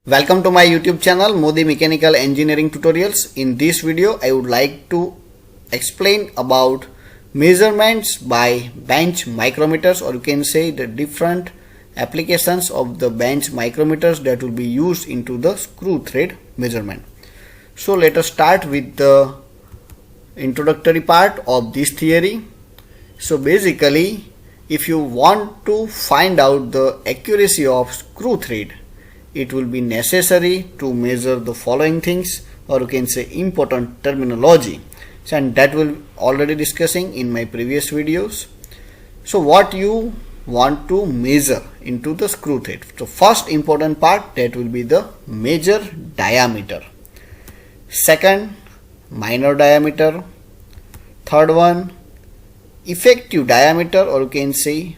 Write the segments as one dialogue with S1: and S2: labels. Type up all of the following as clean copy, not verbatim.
S1: Welcome to my YouTube channel Modi Mechanical Engineering Tutorials. In this video I would like to explain about measurements by bench micrometers, or you can say the different applications of the bench micrometers that will be used into the screw thread measurement. So let us start with the introductory part of this theory. So basically, if you want to find out the accuracy of screw thread, it will be necessary to measure the following things, or you can say important terminology, and that will already discussing in my previous videos. So what you want to measure into the screw thread? So first important part, that will be the major diameter, second minor diameter, third one effective diameter, or you can say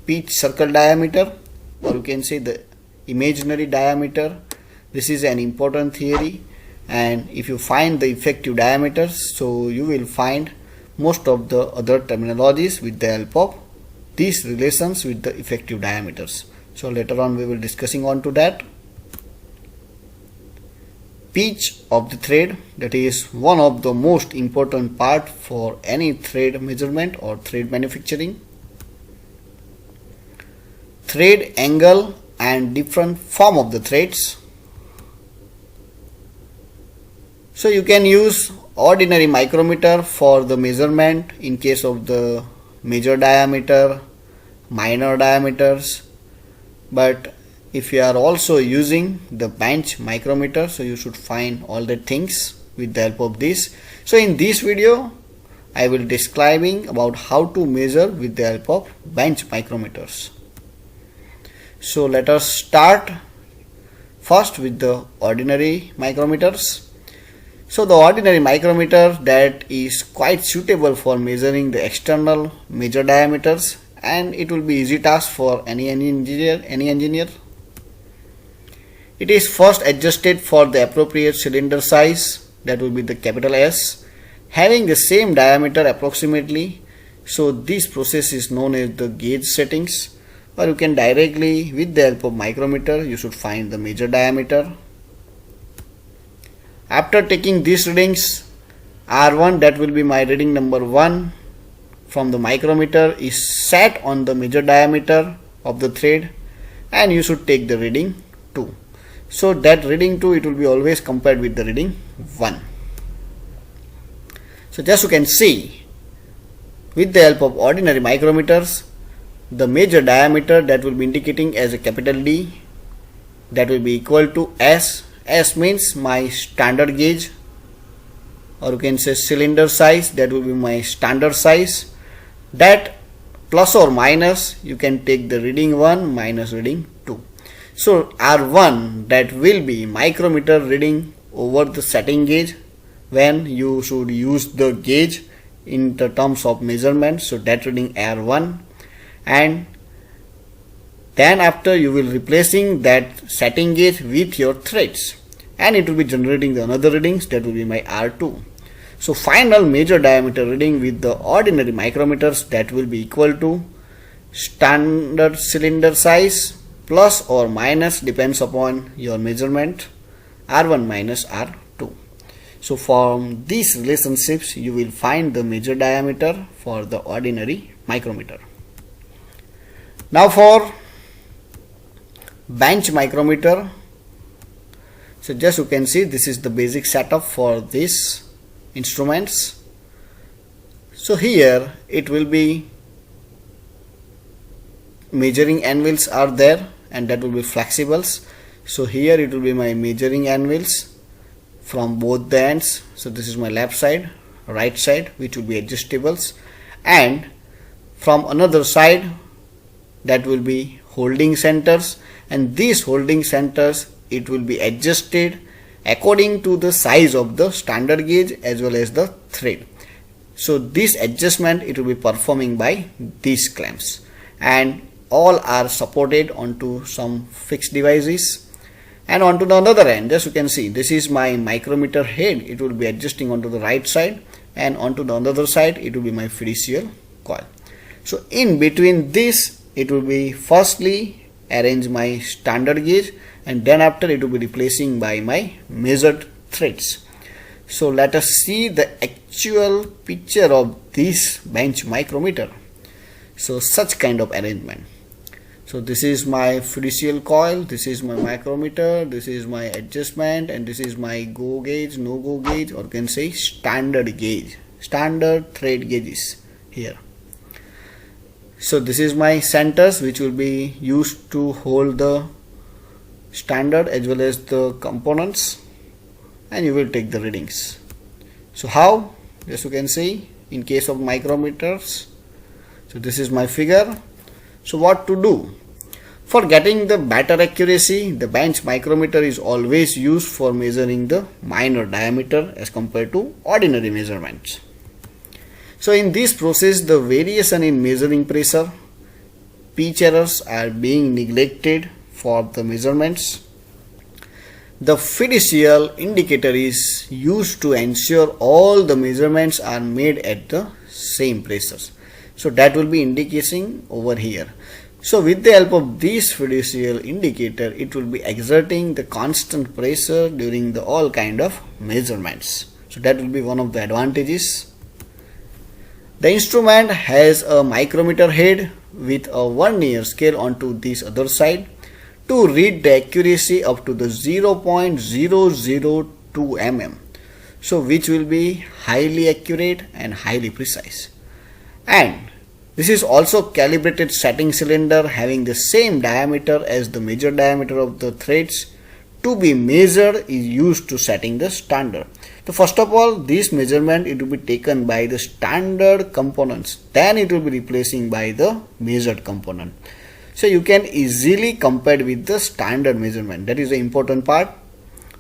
S1: pitch circle diameter, or you can say the imaginary diameter. This is an important theory, and if you find the effective diameters, so you will find most of the other terminologies with the help of these relations with the effective diameters. So later on we will discussing on to that. Pitch of the thread, that is one of the most important part for any thread measurement or thread manufacturing. Thread angle and different form of the threads. So you can use ordinary micrometer for the measurement in case of the major diameter, minor diameters, but if you are also using the bench micrometer, so you should find all the things with the help of this. So in this video I will describing about how to measure with the help of bench micrometers. So let us start first with the ordinary micrometers. So the ordinary micrometer that is quite suitable for measuring the external major diameters, and it will be easy task for any engineer. It is first adjusted for the appropriate cylinder size, that will be the capital S, having the same diameter approximately. So this process is known as the gauge settings, or you can directly with the help of micrometer you should find the major diameter. After taking these readings, R1, that will be my reading number 1 from the micrometer, is set on the major diameter of the thread, and you should take the reading 2. So that reading 2, it will be always compared with the reading 1. So just you can see, with the help of ordinary micrometers, the major diameter that will be indicating as a capital D, that will be equal to S. S means my standard gauge, or you can say cylinder size, that will be my standard size. That plus or minus, you can take the reading 1 minus reading 2. So R1, that will be micrometer reading over the setting gauge when you should use the gauge in the terms of measurement. So that reading R1, and then after you will replacing that setting gauge with your threads, and it will be generating the another readings, that will be my R2. So final major diameter reading with the ordinary micrometers, that will be equal to standard cylinder size plus or minus, depends upon your measurement, R1 minus R2. So from these relationships you will find the major diameter for the ordinary micrometer. Now for bench micrometer, so just you can see this is the basic setup for these instruments. So here it will be measuring anvils are there, and that will be flexibles. So here it will be my measuring anvils from both the ends. So this is my left side, right side, which will be adjustables, and from another side that will be holding centers, and these holding centers, it will be adjusted according to the size of the standard gauge as well as the thread. So this adjustment, it will be performing by these clamps, and all are supported onto some fixed devices. And onto the other end, just you can see this is my micrometer head, it will be adjusting onto the right side, and onto the other side it will be my fiducial coil. So in between this, it will be firstly arrange my standard gauge, and then after it will be replacing by my measured threads. So let us see the actual picture of this bench micrometer. So such kind of arrangement. So this is my fiducial coil, this is my micrometer, this is my adjustment, and this is my go gauge, no go gauge, or can say standard gauge, standard thread gauges here. So this is my centers which will be used to hold the standard as well as the components, and you will take the readings. So how? As you can see in case of micrometers. So this is my figure. So what to do? For getting the better accuracy, the bench micrometer is always used for measuring the minor diameter as compared to ordinary measurements. So in this process, the variation in measuring pressure, pitch errors are being neglected for the measurements. The fiducial indicator is used to ensure all the measurements are made at the same pressures. So that will be indicating over here. So with the help of this fiducial indicator, it will be exerting the constant pressure during the all kind of measurements. So that will be one of the advantages. The instrument has a micrometer head with a vernier scale onto this other side to read the accuracy up to the 0.002 mm. So which will be highly accurate and highly precise. And this is also calibrated setting cylinder having the same diameter as the major diameter of the threads to be measured is used to setting the standard. So first of all, this measurement it will be taken by the standard components, then it will be replacing by the measured component. So you can easily compare with the standard measurement. That is the important part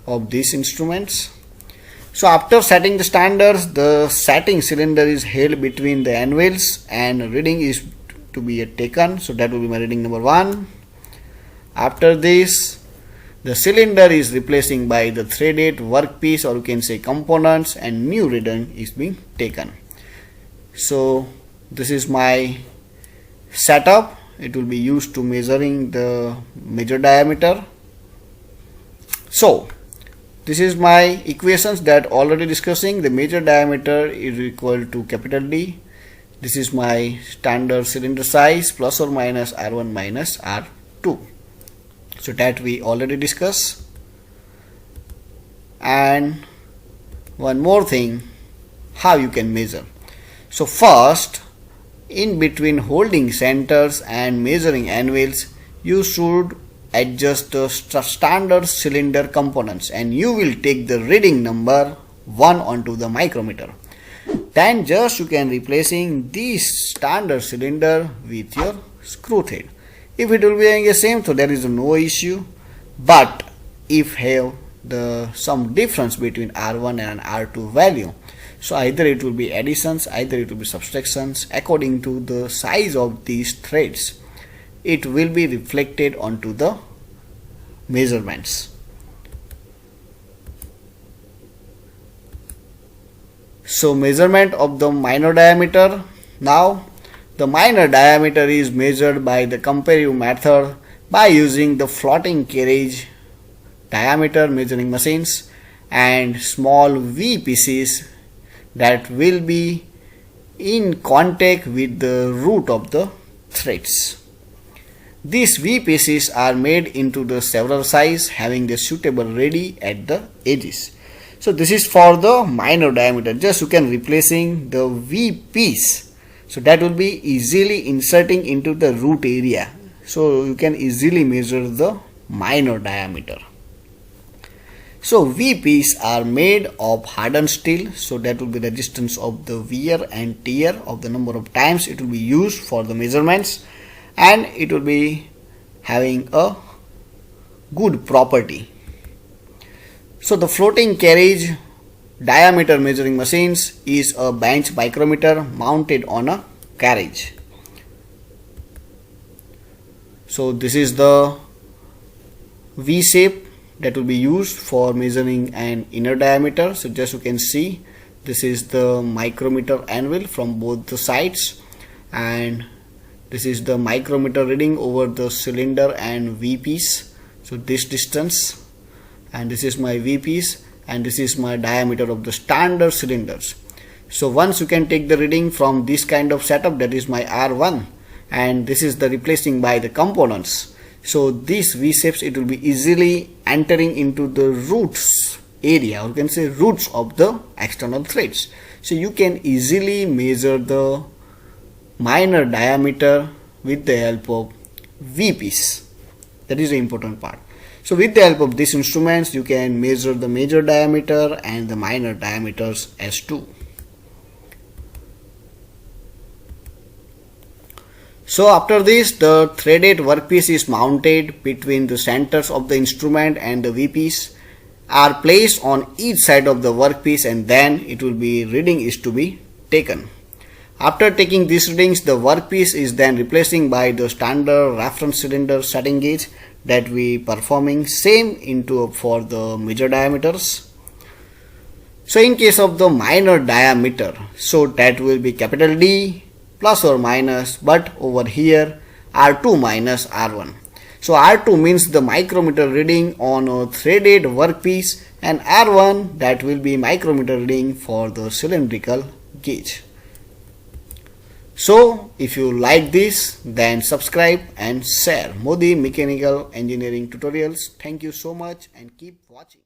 S1: of these instruments. So after setting the standards, the setting cylinder is held between the anvils and reading is to be taken. So that will be my reading number 1. After this, the cylinder is replacing by the threaded workpiece, or you can say components, and new reading is being taken. So this is my setup. It will be used to measuring the major diameter. So this is my equations that already discussing. The major diameter is equal to capital D. This is my standard cylinder size plus or minus R1 minus R2. So that we already discussed. And one more thing, how you can measure. So first, in between holding centers and measuring anvils, you should adjust the standard cylinder components, and you will take the reading number 1 onto the micrometer. Then just you can replacing this standard cylinder with your screw thread. If it will be the same, so there is no issue. But if have the some difference between R1 and R2 value, so either it will be additions, either it will be subtractions according to the size of these threads. It will be reflected onto the measurements. So measurement of the minor diameter. Now the minor diameter is measured by the comparative method by using the floating carriage diameter measuring machines and small V pieces that will be in contact with the root of the threads. These V pieces are made into the several size having the suitable ready at the edges. So this is for the minor diameter. Just you can replacing the V piece. So that will be easily inserting into the root area. So you can easily measure the minor diameter. So V piece are made of hardened steel. So that will be resistance of the wear and tear of the number of times it will be used for the measurements, and it will be having a good property. So the floating carriage diameter measuring machines is a bench micrometer mounted on a carriage. So this is the V shape that will be used for measuring an inner diameter. So just you can see this is the micrometer anvil from both the sides, and this is the micrometer reading over the cylinder and V piece. So this distance, and this is my VPs, and this is my diameter of the standard cylinders. So once you can take the reading from this kind of setup, that is my R1, and this is the replacing by the components. So these V shapes, it will be easily entering into the roots area, or you can say roots of the external threads. So you can easily measure the minor diameter with the help of VPs. That is the important part. So with the help of these instruments, you can measure the major diameter and the minor diameters as too. So after this, the threaded workpiece is mounted between the centers of the instrument, and the VPs are placed on each side of the workpiece, and then it will be reading is to be taken. After taking these readings, the workpiece is then replacing by the standard reference cylinder setting gauge that we performing same into for the major diameters. So in case of the minor diameter, so that will be capital D plus or minus, but over here R2 minus R1. So R2 means the micrometer reading on a threaded workpiece, and R1 that will be micrometer reading for the cylindrical gauge. So if you like this, then subscribe and share Modi Mechanical Engineering Tutorials. Thank you so much and keep watching.